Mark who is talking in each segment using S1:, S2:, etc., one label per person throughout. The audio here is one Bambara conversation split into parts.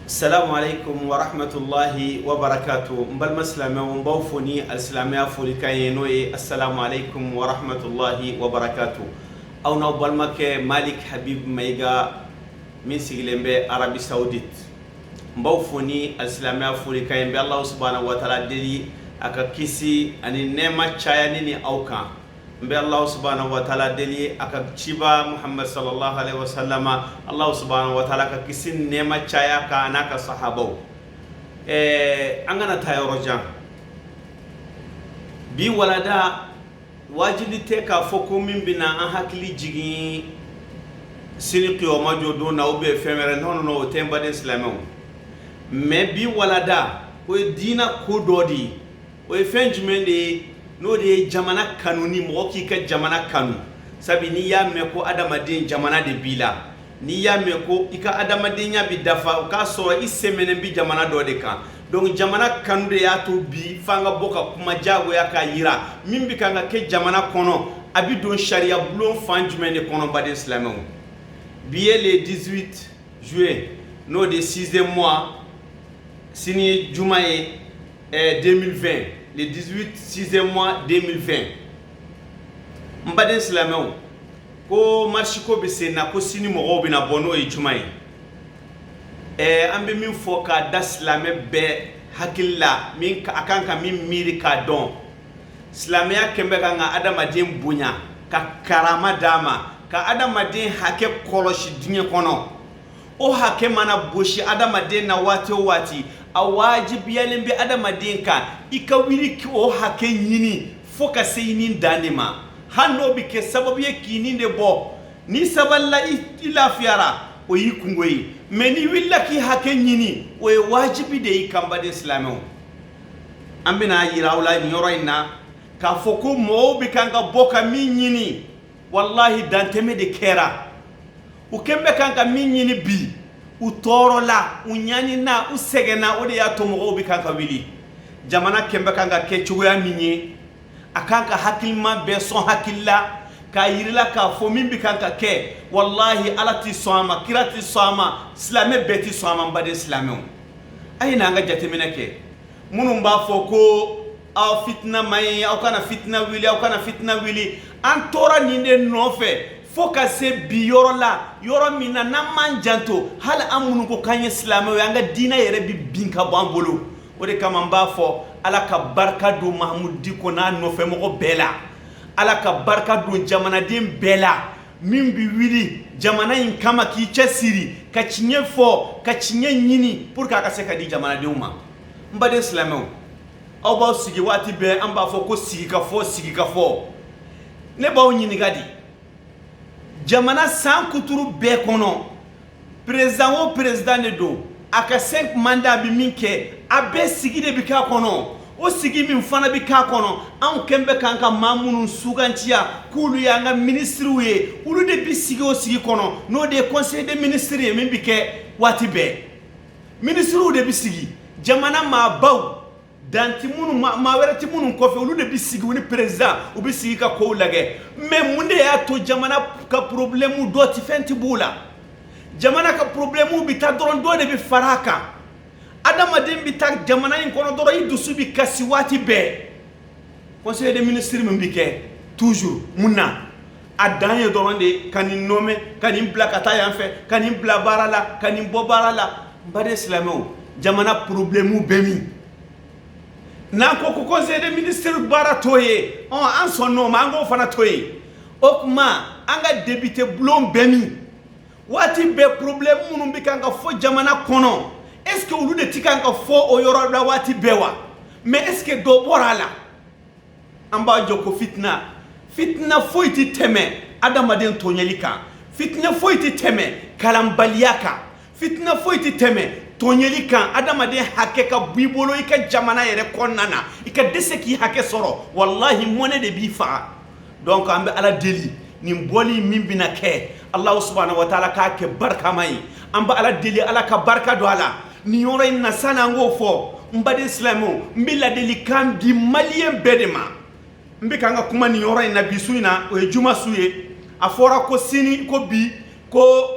S1: Assalamu alaikum wa rahmatullahi wa barakatuh. Mbal maslame mbaw foni alislamiya foli kaye no ye assalamu alaikum wa rahmatullahi wa barakatuh. Aw na balmake Malik Habib Maiga min sigilembe Arabie Saoudite. Mbaw foni alislamiya foli kaye be Allah subhanahu wa ta'ala deli aka kisi ani nema chaya nini awkan. Mbe Allah subhanahu wa ta'ala deli aka chiba Muhammad sallallahu alaihi wasallam Allah subhanahu wa ta'ala ka kisin nema chaya ka anaka sahabau angana tayoro jam bi walada wajibi te ka foko min bina an hakili jigi sini qiyama jodo na ube femere no temba de islamu me bi walada o dina ko dodi o fenjumende no de jamana kanuni mo ki ka jamana kanu sabi ni ya me ko adamadin jamana de bila ni ya me ko ika adamadin ya bi dafa ka so isemene bi jamana do de kan donc jamana kanu de ya to bi fanga boka kuma jago ya ka yira min bi kanga ke jamana kono abi don sharia blon fanjume de kono ba de islamu biye le 18 juillet no de 6e mois sini jumaye 2020 le 18 6e mois 2020 mbade islameu ko marchi ko bese na ko sini mo bina bono e jumai ambe min foka daslame be hakilla min ka akanka min miri ka don islamia kembe kanga adama dem bunya ka karama dama ka adama den hake koloshi dinye kono o hake mana boshi adama den na wati a wajibi yalimbe adama dinka ika wili ki o hake nyini foka seyinin danima hanno bi ke sababu ye kini de bo ni saballa ila fiara o yikungoyi meni willa ki hake nyini o wajibi de ikamba de islamu ambina yirawla ni yoroina ka foko mo bi kanga boka min nyini wallahi danteme de kera ukembe kanga min nyini bi utoro la unyani na usegena ode ya tomo bi kanka wili jamana kembe kanga ke chugoya minye akanka hakilma be son hakilla ka yirila ka fomin bi kanka ke wallahi alati soama kirati soama islame beti soama bade islame ayina anga jatemene ke munum ba foko aw fitna may aw kana fitna wili an tora ninde nofe foka se bi yoro la yoro mina na manjanto hal amunu ko kanye islamo yanga dina yere bi binka bambolo o de kama mba fo ala ka barka do mahmud diko na no fe mo bela ala ka barka do jamana din bela min bi wili jamana in kama ki chesiri ka cinye fo ka cinye nyini pour ka se ka di jamana de uma mba de islamo aw ba sigi wati be amba fo ko sigi ka fo ne ba nyini gadi jamana san kuturu be kono président ne do aka 5 mandat bi minke abe sigi de bi ka kono o sigi min fana bi ka kono an kembe kanka mamunun sugantiya kulu ya nga ministre ye ulu de bi sigi o sigi kono no de conseil des ministres min bi ke wati be ministre de bi sigi jamana ma baw danti munu ma werati munu ko fe ulu de bisigi woni président u bisigi ka ko lage mais munde ya to jamana ka problème do ti fenti bula jamana ka problème bi ta doron do de bi faraka adama dem bi ta jamana in kono doro yi dusu bi kasi wati be conseil des ministres mun bi ke toujours munna adanye doron de kanin nome kanin blakata yan fe kanin bla barala kanin bo barala mbade islamo jamana problème bemi na ko conseil des ministres bara toye an son nom ango fana toye okma anga député blom bemi wati be problème munum bi kanga fo jamana kono est-ce que ulu de tikanga fo o yoro da wati bewa mais est-ce que do borala amba joko fitna foiti teme adama den tonyelika fitna foiti teme kalambaliaka fitna foiti teme tonyeli kan adama de hake ka bibolo ika jamana yere konnana ika dese ki hake soro wallahi mone de bi fa donc ambe ala deli ni mboli mimbina ke Allah subhanahu wa ta'ala ka ke barka mai amba ala deli ala ka barka do ala ni yoro inna sana ngo fo mbade islamu mbila deli kan di malien bedema mbikanga kuma ni yoro inna bisuina o juma suye afora ko sini ko bi ko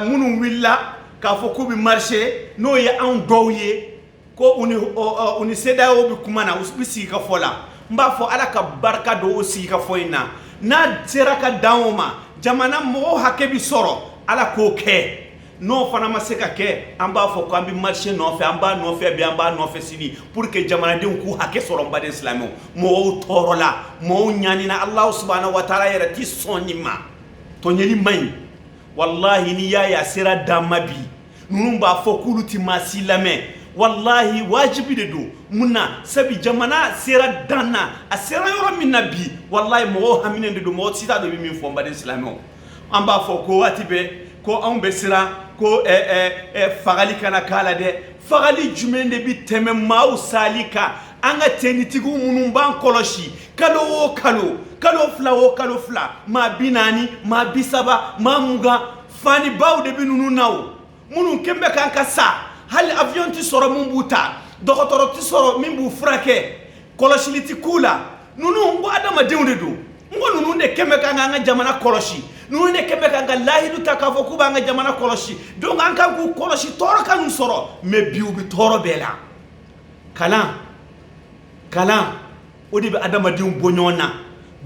S1: munu willa k'a fɔ k'u bɛ marché n'o ye anw dɔw ye ko u ni CEDEAO bɛ kuma na u bɛ sigi ka fɔ la n b'a fɔ ala ka barika don o sigi ka fɔ in na n'a sera ka dan o ma jamana mɔgɔw hakɛ bɛ sɔrɔ ala k'o kɛ n'o fana ma se ka kɛ an b'a fɔ k'an bɛ marché nɔfɛ an b'a nɔfɛ bi an b'a nɔfɛ sini pour que jamanadenw k'u hakɛ sɔrɔ n baden silamɛw mɔgɔw tɔɔrɔla mɔgɔw ɲanina Alahu subhanahu wa taala yɛrɛ ti sɔn nin ma tɔɲɛli man ɲi wallahi ni y'a ye a sera dan ma bi ninnu b'a fɔ k'olu ti maa si lamɛn wallahi wajibi de don mun na sabi jamana sera dan na a sera yɔrɔ min na bi wallahi mɔgɔw haminen de don mɔgɔ si t'a dɔn i bɛ min fɔ n baden silamɛw an b'a fɔ ko waati bɛɛ ko anw bɛ siran ko fagali kana k'a la dɛ fagali jumɛn de bɛ tɛmɛ maaw sali kan an ka tenitigiw minnu b'an kɔlɔsi kalo o kalo kalo fila o kalo fila maa 40 maa 30 maa 20 fanibaw de bɛ ninnu na o minnu kɛn bɛ k'an ka sa hali avion ti sɔrɔ min b'u ta dɔgɔtɔrɔ ti sɔrɔ min b'u furakɛ kɔlɔsili ti k'u la ninnu n ko adamadenw de don n ko ninnu de kɛn bɛ k'an ka jamana kɔlɔsi ninnu de kɛn bɛ k'an ka lahidu ta k'a fɔ k'u b'an ka jamana kɔlɔsi donc an kan k'u kɔlɔsi tɔɔrɔ ka n'u sɔrɔ mais bi u bɛ tɔɔrɔ bɛɛ la kalan o de bɛ adamadenw bɔ ɲɔgɔn na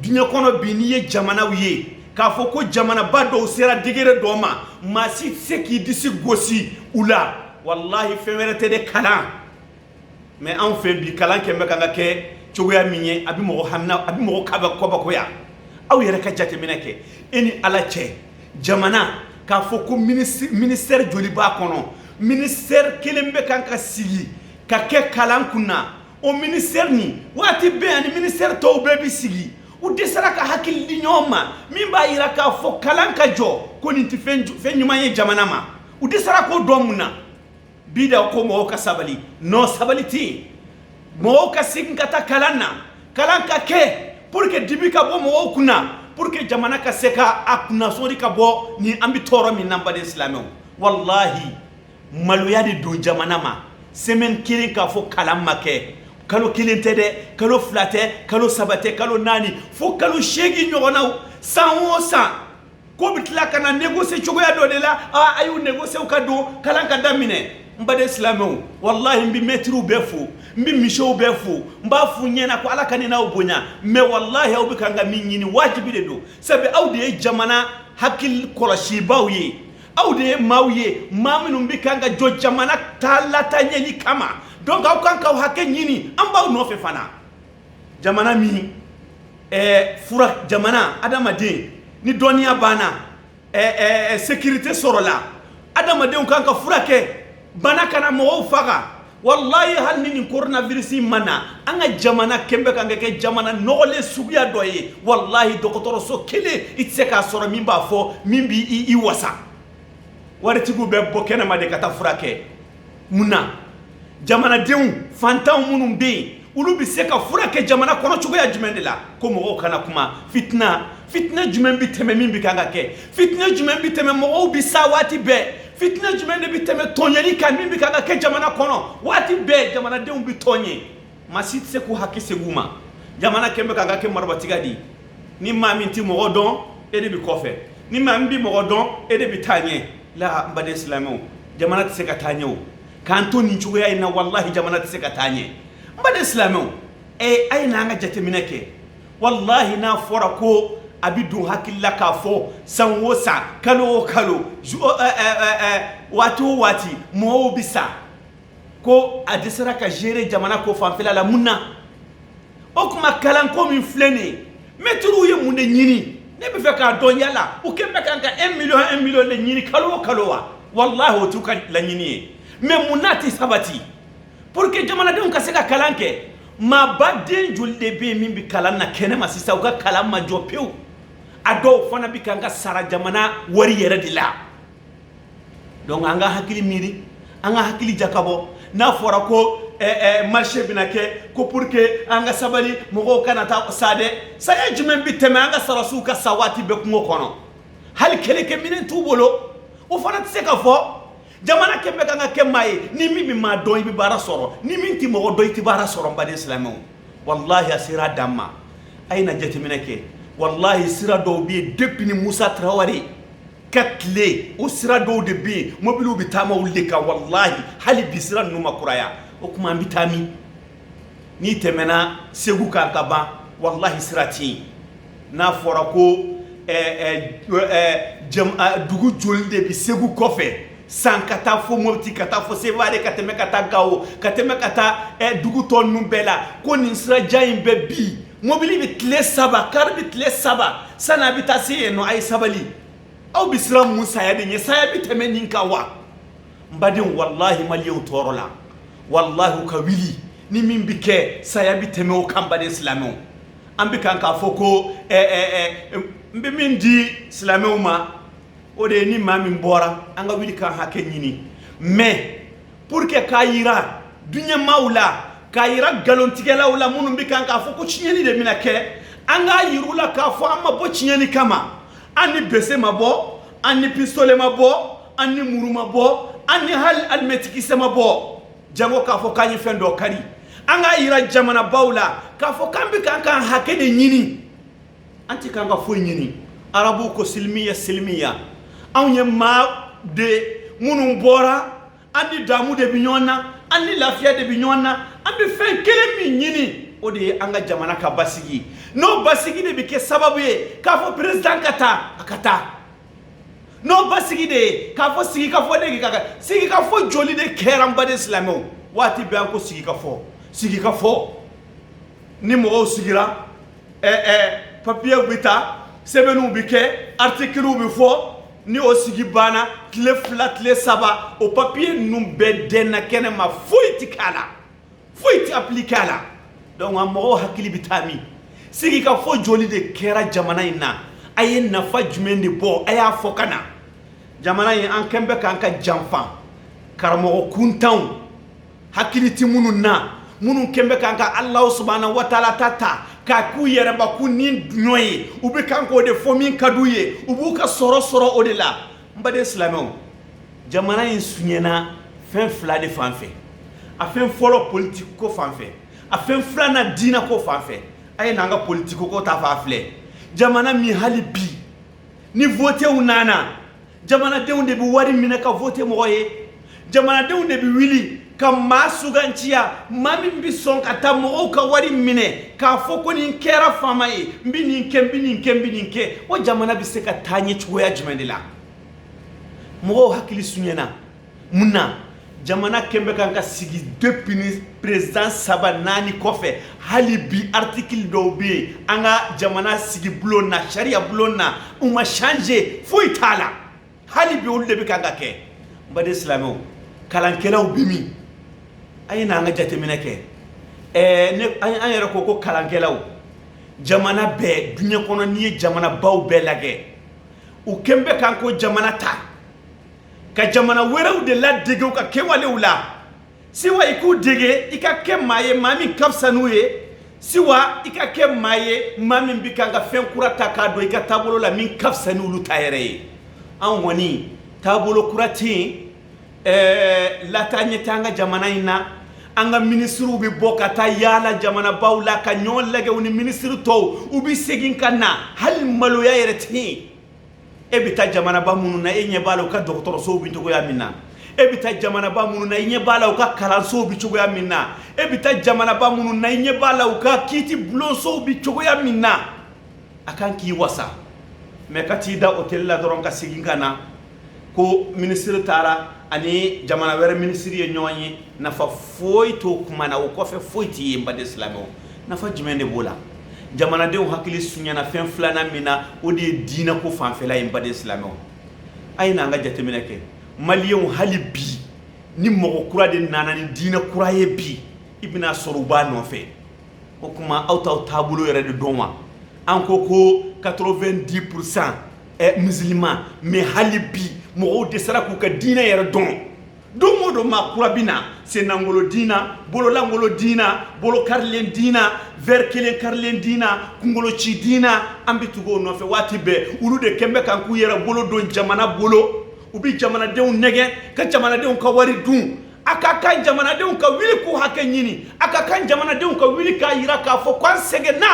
S1: diɲɛ kɔnɔ bi n'i ye jamanaw ye k'a fɔ ko jamanaba dɔw sera degré dɔ ma maa si tɛ se k'i disi gosi u la wallahi fɛn wɛrɛ tɛ de kalan mais anw fɛ bi kalan kɛn bɛ kan ka kɛ cogoya min ye a bɛ mɔgɔ hamina a bɛ mɔgɔ kɔbakoya aw yɛrɛ ka jateminɛ kɛ e ni ala cɛ jamana k'a fɔ ko ministère joli b'a kɔnɔ ministère kelen bɛ kan ka sigi ka kɛ kalan kunna o ministère nin waati bɛɛ ani ministère tɔw bɛɛ bɛ sigi u dɛsɛra ka hakili di ɲɔgɔn ma min b'a yira k'a fɔ kalan ka jɔ ko nin tɛ fɛn ɲuman ye jamana ma u dɛsɛra k'o dɔn mun na bi da ko mɔgɔw ka sabali non sabali tɛ yen mɔgɔw ka segin ka taa kalan na kalan ka kɛ pour que dibi ka bɔ mɔgɔw kunna pour que jamana ka se ka a kunnasori ka bɔ ni an bɛ tɔɔrɔ min na n baden silamɛw wallahi maloya de don jamana ma semaine kelen k'a fɔ kalan ma kɛ kalo kelen tɛ dɛ kalo fila tɛ kalo saba tɛ kalo naani fo kalo 8 ɲɔgɔnnaw san o san ko bɛ tila ka na négocier cogoya dɔ de la a y'u négocier ka don kalan ka daminɛ n baden silamɛw wallahi n bɛ mɛtiriw bɛɛ fo n bɛ misiw bɛɛ fo n b'a f'u ɲɛna ko ala ka nin n'aw bonya mais wallahi aw bɛ kan ka min ɲini wajibi de don sabu aw de ye jamana hakili kɔlɔsibaw ye aw de ye maaw ye maa minnu bɛ kan ka jɔ jamana ta lataaɲɛli kama donc aw kan k'aw hakɛ ɲini an b'aw nɔfɛ fana jamana min fura jamana adamaden ni dɔnniya banna sécurité sɔrɔla adamadenw kan ka furakɛ bana kana mɔgɔw faga wallahi hali ni nin coronavirus in ma na an ka jamana kɛn bɛ kan ka kɛ jamana nɔgɔlen suguya dɔ ye wallahi dɔgɔtɔrɔso kelen i tɛ se k'a sɔrɔ min b'a fɔ min b'i wasa waritigiw bɛ bɔ kɛnɛma de ka taa furakɛ mun na jamanadenw fantanw minnu bɛ yen olu bɛ se ka furakɛ jamana kɔnɔ cogoya jumɛn de la ko mɔgɔw kana kuma fitina jumɛn bɛ tɛmɛ min bɛ kan ka kɛ fitina jumɛn bɛ tɛmɛ mɔgɔw bɛ sa waati bɛɛ fitina jumɛn de bɛ tɛmɛ tɔɲɛli kan min bɛ kan ka kɛ jamana kɔnɔ waati bɛɛ jamanadenw bɛ tɔɲɛ maa si tɛ se k'u hakɛ segin u ma jamana kɛn bɛ kan ka kɛ marabatiga di ni maa min tɛ mɔgɔ dɔn e de bɛ kɔfɛ ni maa min bɛ mɔgɔ dɔn e de bɛ taa ɲɛ la n baden silamɛw jamana tɛ se ka taa ɲɛ o k'an to nin cogoya in na wallahi jamana tɛ se ka taa ɲɛ n baden silamɛw a ye n'an ka jateminɛ kɛ wallahi n'a fɔra ko a bɛ don hakili la k'a fɔ san o san kalo o kalo waati o waati mɔgɔw bɛ sa ko a dɛsɛra ka gérer jamana ko fanfɛla la mun na o tuma kalanko min filɛ nin ye mɛtiriw ye mun de ɲini ne bɛ fɛ k'a dɔn yala u kɛn bɛ kan ka 1 million de ɲini kalo o kalo wa wallahi o t'u ka laɲini ye mais mun n'a tɛ sabati pour que jamanadenw ka se ka kalan kɛ maabaden joli de bɛ yen min bɛ kalan na kɛnɛma sisan u ka kalan ma jɔ pewu a dɔw fana bɛ kan ka sara jamana wari yɛrɛ de la donc an ka hakili miiri an ka hakili jakabɔ n'a fɔra ko marché bɛna kɛ ko pour que an ka sabali mɔgɔw kana taa sa dɛ saya jumɛn bɛ tɛmɛ an ka sarasiw ka sa waati bɛɛ kungo kɔnɔ hali kɛlɛkɛminɛn t'u bolo o fana tɛ se ka fɔ jamana kɛn bɛ kan ka kɛ maa ye ni min bɛ maa dɔn i bɛ baara sɔrɔ ni min tɛ mɔgɔ dɔn i tɛ baara sɔrɔ n baden silamɛw wallahi a sera a dan ma a ye na jateminɛ kɛ wallahi sira dɔw bɛ yen depuis ni Musa Tarawele katle o sira dɔw de be mobiliw bi taama olu de kan wallahi hali bi sira ninnu ma kuraya o kuma an bi taami ni tɛmɛna segu kan ka ban wallahi sira tɛ yen n'a fɔra ko dugu joli de bi segu kɔfɛ san ka taa fo mobiti ka taa fo sevare ka tɛmɛ ka taa gawo ka tɛmɛ ka taa dugu tɔ ninnu bɛɛ la ko nin sirajan in bɛ bi mobili bi tile saba kari bi tile saba sani a bi taa se yen nɔ a ye sabali aw bi sira mun saya de ɲɛ saya bi tɛmɛ nin kan wa n baden wallahi maliyɛnw tɔɔrɔ la wallahi u ka wuli ni min bi kɛ saya bi tɛmɛ o kan baden silamɛw an bi kan k'a fɔ ko n bɛ min di silamɛw ma o de ye ni maa min bɔra an ka wuli k'an hakɛ ɲini mais pour que k'a yira duɲɛmaaw la k'a yira nkalontigɛlaw la minnu bi kan k'a fɔ ko tiɲɛni de bɛna kɛ an k'a yir'u la k'a fɔ an ma bɔ tiɲɛni kama an ni bese ma bɔ an ni pistolet ma bɔ an ni muru ma bɔ an ni hali alimɛtikisɛ ma bɔ jango k'a fɔ k'an ye fɛn dɔ kari an k'a yira jamanabaw la k'a fɔ k'an bi kan k'an hakɛ de ɲini an ti kan ka foyi ɲini arabuw ko silmiya silmiya anw ye maa de minnu bɔra an ni damu de bi ɲɔgɔn na an ni lafiya de bi ɲɔgɔn na an bi fɛn kelen min ɲini o de ye an ka jamana ka basigi n'o basigi de bi kɛ sababu ye k'a fɔ président ka taa a ka taa n'o basigi de ye k'a fɔ sigikafɔ de ka kan sigikafɔ joli de kɛra n baden silamɛw waati bɛɛ an ko sigikafɔ ni mɔgɔw sigira papiyew bi ta sɛbɛnniw bi kɛ artikiliw bi fɔ ni o sigi banna tile fila tile saba o papiye ninnu bɛɛ dɛnna kɛnɛ ma foyi ti k'a la foyi ti appliquer a la donc an mɔgɔw hakili bi taa min sigikafɔ joli de kɛra jamana in na a ye nafa jumɛn de bɔ a y'a fɔ ka na jamana in an kɛn bɛ k'an ka janfa karamɔgɔ kuntanw hakili ti minnu na minnu kɛn bɛ k'an ka Alahu subhanahu wa taala ta k'a k'u yɛrɛbakun ni ɲɔ ye u bɛ kan k'o de fɔ min ka d'u ye u b'u ka sɔrɔ o de la n baden silamɛw jamana in suɲɛna fɛn fila de fan fɛ a fɛn fɔlɔ politique ko fan fɛ a fɛn filanan diina ko fan fɛ a ye n'an ka politique ko ta fan filɛ jamana min hali bi ni votew nana jamanadenw de bɛ wari minɛ ka vote mɔgɔ ye jamanadenw de bɛ wuli ka maa sugantiya maa min bi sɔn ka taa mɔgɔw ka wari minɛ k'a fɔ ko nin kɛra faama ye n bi nin kɛ n bi nin kɛ n bi nin kɛ o jamana bɛ se ka taa ɲɛ cogoya jumɛn de la mɔgɔw hakili suɲɛna mun na jamana kɛn bɛ kan ka sigi depuis ni président saba naani kɔfɛ hali bi article dɔw bɛ yen an ka jamana sigi bulon na sariya bulon na u ma changer foyi t'a la hali bi olu de bɛ kan ka kɛ n baden silamɛw kalankɛlaw bi min a ye n'an ka jateminɛ kɛ an yɛrɛ ko kalankɛlaw jamana bɛɛ duɲɛ kɔnɔ n'i ye jamanabaw bɛɛ lajɛ u kɛn bɛ kan ko jamana ta ka jamana wɛrɛw de ladege u ka kɛwalew la siwa i k'u dege i ka kɛ maa ye maa min ka fisa n'u ye siwa i ka kɛ maa ye maa min bi kan ka fɛn kura ta k'a don i ka taabolo la min ka fisa n'olu ta yɛrɛ ye an kɔni taabolo kura tɛ yen lataaɲɛ tɛ an ka jamana in na an ka minisiriw bɛ bɔ ka taa yaala jamanabaw la ka ɲɔgɔn lajɛ u ni minisiri tɔw u bɛ segin ka na hali maloya yɛrɛ tɛ yen e bɛ taa jamanaba minnu na e ɲɛ b'a la u ka dɔgɔtɔrɔsow bɛ cogoya min na e bɛ taa jamanaba minnu na i ɲɛ b'a la u ka kalansow bɛ cogoya min na e bɛ taa jamanaba minnu na i ɲɛ b'a la u ka kiiti bulonsow bɛ cogoya min na a kan k'i wasa mɛ ka t'i da hôtel la dɔrɔn ka segin ka na ko minisiri taara ani jamana wɛrɛ minisiri ye ɲɔgɔn ye nafa foyi t'o kuma na o kɔfɛ foyi t'i ye n baden silamɛw nafa jumɛn de b'o la jamanadenw hakili suɲɛna fɛn filanan min na o de ye diinɛ ko fanfɛla ye n baden silamɛw a ye n'an ka jateminɛ kɛ maliyɛnw hali bi ni mɔgɔ kura de nana ni diinɛ kura ye bi i bɛna sɔrɔ u b'a nɔfɛ o kuma aw t'aw taabolo yɛrɛ de dɔn wa an ko 90% musulman mais hali bi mɔgɔw dɛsɛra k'u ka diinɛ yɛrɛ dɔn don o don maa kura bɛ na sennangolo diina bololangolo diina bolo karilen diina verre kelen karilen diina kunkoloci diina an bɛ tugu o nɔfɛ waati bɛɛ olu de kɛn bɛ kan k'u yɛrɛ bolo don jamana bolo u bɛ jamanadenw nɛgɛ ka jamanadenw ka wari dun a ka kan jamanadenw ka wuli k'u hakɛ ɲini a ka kan jamanadenw ka wuli k'a yira k'a fɔ k'an sɛgɛnna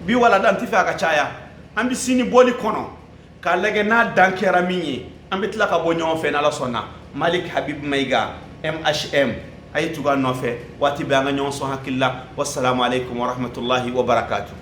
S1: bi walada n tɛ fɛ a ka caya an bɛ sini bɔli kɔnɔ k'a lajɛ n'a dan kɛra min ye an bɛ tila ka bɔ ɲɔgɔn fɛ n'Ala sɔnna Malik Habib Mayiga MHM a ye tugu a nɔfɛ waati bɛɛ an ka ɲɔgɔn sɔn hakili la wassalamu alaikum warahmatullahi wabarakatuh